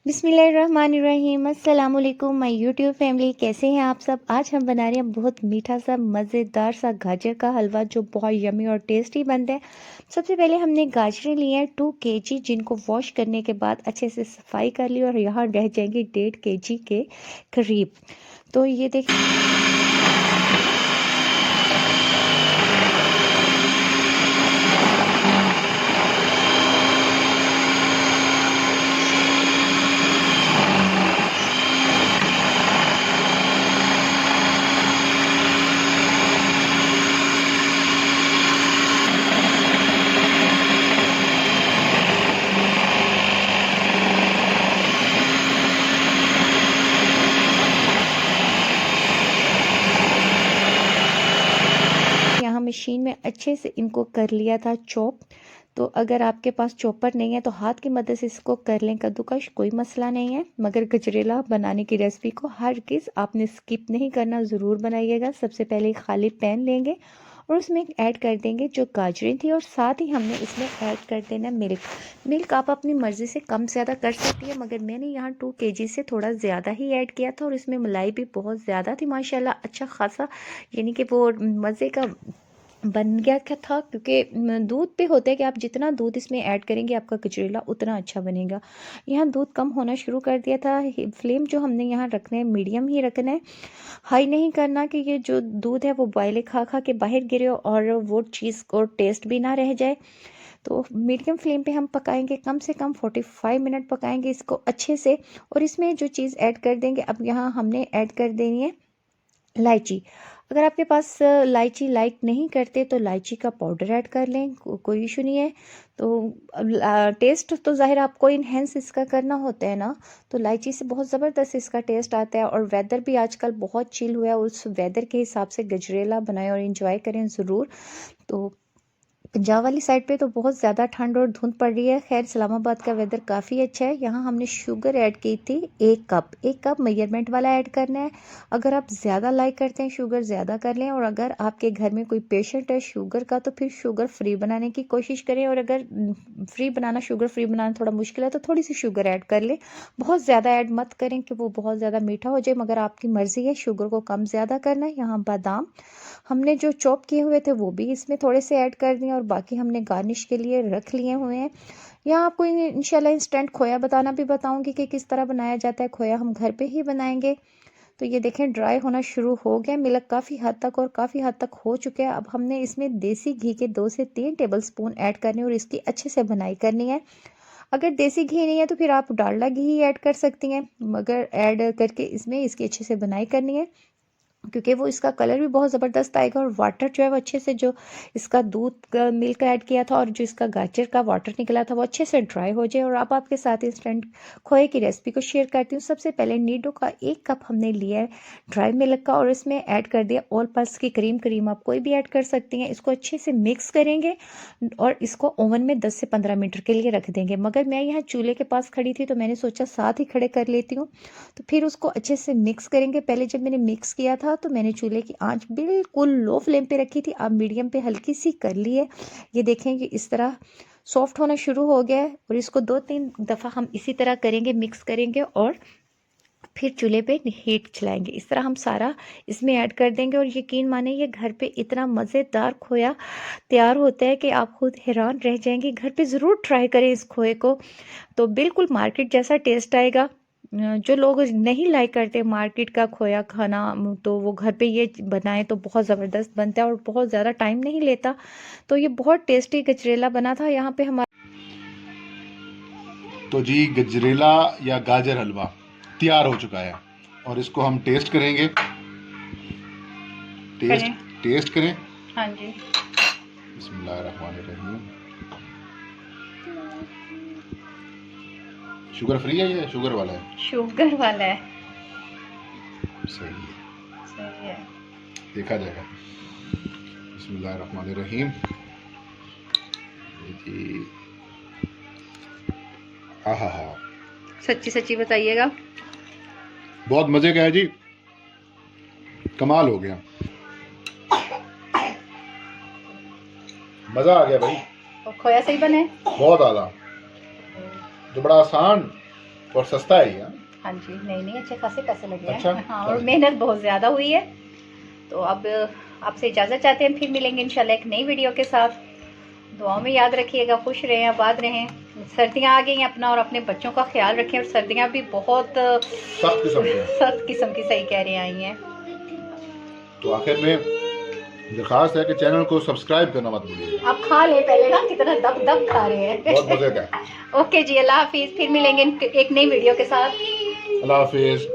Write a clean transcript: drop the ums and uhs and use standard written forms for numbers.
बिस्मिल्लाहिर्रहमानिर्रहीम। अस्सलाम वालेकुम माय यूट्यूब फैमिली, कैसे हैं आप सब। आज हम बना रहे हैं बहुत मीठा सा मज़ेदार सा गाजर का हलवा जो बहुत यमी और टेस्टी बनता है। सबसे पहले हमने गाजरें ली हैं 2 केजी, जिनको वॉश करने के बाद अच्छे से सफाई कर ली और यहाँ रह जाएंगी 1.5 केजी के करीब। तो ये देखिए यहाँ मशीन में अच्छे से इनको कर लिया था चॉप। तो अगर आपके पास चॉपर नहीं है तो हाथ की मदद से इसको कर लें कद्दूकश, कोई मसला नहीं है। मगर गजरेला बनाने की रेसिपी को हरगिज़ आपने स्किप नहीं करना, ज़रूर बनाइएगा। सबसे पहले खाली पैन लेंगे और उसमें ऐड कर देंगे जो गाजरें थी और साथ ही हमने इसमें ऐड कर देना मिल्क आप अपनी मर्ज़ी से कम ज़्यादा कर सकती है, मगर मैंने यहाँ 2 केजी से थोड़ा ज़्यादा ही ऐड किया था और इसमें मलाई भी बहुत ज़्यादा थी माशाल्लाह, अच्छा खासा, यानी कि वो मज़े का बन गया क्या था। क्योंकि दूध पे होता है कि आप जितना दूध इसमें ऐड करेंगे आपका गजरेला उतना अच्छा बनेगा। यहाँ दूध कम होना शुरू कर दिया था। फ्लेम जो हमने यहाँ रखना है मीडियम ही रखना है, हाई नहीं करना कि ये जो दूध है वो बॉयले खा खा के बाहर गिरे और वो चीज़ और टेस्ट भी ना रह जाए। तो मीडियम फ्लेम पे हम पकाएंगे, कम से कम 45 मिनट पकाएंगे इसको अच्छे से। और इसमें जो चीज़ ऐड कर देंगे, अब यहाँ हमने ऐड कर देनी है इलायची। अगर आपके पास इलायची लाइक नहीं करते तो इलायची का पाउडर ऐड कर लें, कोई इशू नहीं है। तो टेस्ट तो ज़ाहिर आपको इन्हेंस इसका करना होता है ना, तो इलायची से बहुत ज़बरदस्त इसका टेस्ट आता है। और वेदर भी आजकल बहुत चिल हुआ है, उस वेदर के हिसाब से गजरेला बनाएं और इन्जॉय करें ज़रूर। तो पंजाब वाली साइड पे तो बहुत ज़्यादा ठंड और धुंध पड़ रही है। खैर इस्लामाबाद का वेदर काफ़ी अच्छा है। यहाँ हमने शुगर ऐड की थी 1 कप मेजरमेंट वाला ऐड करना है। अगर आप ज़्यादा लाइक करते हैं शुगर ज़्यादा कर लें, और अगर आपके घर में कोई पेशेंट है शुगर का तो फिर शुगर फ्री बनाने की कोशिश करें। और अगर शुगर फ्री बनाना थोड़ा मुश्किल है तो थोड़ी सी शुगर ऐड कर लें, बहुत ज़्यादा ऐड मत करें कि वो बहुत ज़्यादा मीठा हो जाए, मगर आपकी मर्ज़ी है शुगर को कम ज़्यादा करना है। यहाँ बादाम हमने जो चॉप किए हुए थे वो भी इसमें थोड़े से ऐड कर दिए और बाकी हमने गार्निश के लिए रख लिए हुए हैं। यहाँ आपको इंशाल्लाह इंस्टेंट खोया बताना भी बताऊंगी कि किस तरह बनाया जाता है। खोया हम घर पे ही बनाएंगे। तो ये देखें ड्राई होना शुरू हो गया मिल्क काफ़ी हद तक, और काफ़ी हद तक हो चुके हैं। अब हमने इसमें देसी घी के 2 से 3 टेबल स्पून ऐड करने और इसकी अच्छे से बनाई करनी है। अगर देसी घी नहीं है तो फिर आप डालडा घी ही ऐड कर सकती हैं, मगर ऐड करके इसमें इसकी अच्छे से बनाई करनी है, क्योंकि वो इसका कलर भी बहुत ज़बरदस्त आएगा। और वाटर जो है वो अच्छे से, जो इसका दूध का मिल्क ऐड किया था और जो इसका गाजर का वाटर निकला था वो अच्छे से ड्राई हो जाए। और अब आपके साथ इंस्टेंट खोए की रेसिपी को शेयर करती हूँ। सबसे पहले नीडो का 1 कप हमने लिया है ड्राई मिल्क का और इसमें ऐड कर दिया ऑल पर्पस की क्रीम आप कोई भी ऐड कर सकती हैं। इसको अच्छे से मिक्स करेंगे और इसको ओवन में 10 से 15 मिनट के लिए रख देंगे। मगर मैं यहाँ चूल्हे के पास खड़ी थी तो मैंने सोचा साथ ही खड़े कर लेती हूँ। तो फिर उसको अच्छे से मिक्स करेंगे। पहले जब मैंने मिक्स किया था तो मैंने चूल्हे की आंच बिल्कुल लो फ्लेम पे रखी थी, अब मीडियम पे हल्की सी कर ली है। ये देखें कि इस तरह सॉफ्ट होना शुरू हो गया है और इसको 2-3 दफ़ा हम इसी तरह करेंगे, मिक्स करेंगे और फिर चूल्हे पे हीट चलाएंगे। इस तरह हम सारा इसमें ऐड कर देंगे और यकीन माने ये घर पे इतना मज़ेदार खोया तैयार होता है कि आप खुद हैरान रह जाएंगे। घर पे ज़रूर ट्राई करें इस खोए को, तो बिल्कुल मार्केट जैसा टेस्ट आएगा। जो लोग नहीं लाइक करते मार्केट का खोया खाना, तो वो घर पे ये बनाएं तो बहुत ज़बरदस्त बनता है और बहुत ज़्यादा टाइम नहीं लेता। तो ये बहुत टेस्टी गजरेला बना था। यहाँ पे हमारा तो जी गजरेला या गाजर हलवा तैयार हो चुका है और इसको हम टेस्ट करेंगे। टेस्ट करें। हाँ जी। बिस्मिल्लाहिर्रहमानिर्रहीम। शुगर फ्री है या शुगर वाला है? शुगर वाला है। सही है, सही है, देखा जाएगा। बिस्मिल्लाहिर्रहमानिर्रहीम। जी आहा हा, सच्ची सच्ची बताइएगा। बहुत मजे का है जी, कमाल हो गया, मजा आ गया भाई। और खोया सही बने, बहुत आला, जो बड़ा आसान और सस्ता है ये। हाँ जी, नहीं अच्छे खासे पैसे लगे हैं। अच्छा, हाँ, और मेहनत बहुत ज़्यादा हुई है। तो अब आपसे इजाज़त चाहते हैं, फिर मिलेंगे इंशाल्लाह एक नई वीडियो के साथ। दुआओं में याद रखिएगा, खुश रहें, आबाद रहें। सर्दियाँ आ गई हैं, अपना और अपने बच्चों का ख्याल रखें। और सर्दियाँ भी बहुत सख्त किस्म की सही कह रहे आई हैं। तो आखिर में दरखास्त है कि चैनल को सब्सक्राइब करना मत भूलिएगा। आप खा लें पहले ना, कितना दब दब खा रहे हैं। बहुत मजे का। ओके जी, अल्लाह हाफिज़, फिर मिलेंगे एक नई वीडियो के साथ। अल्लाह हाफिज।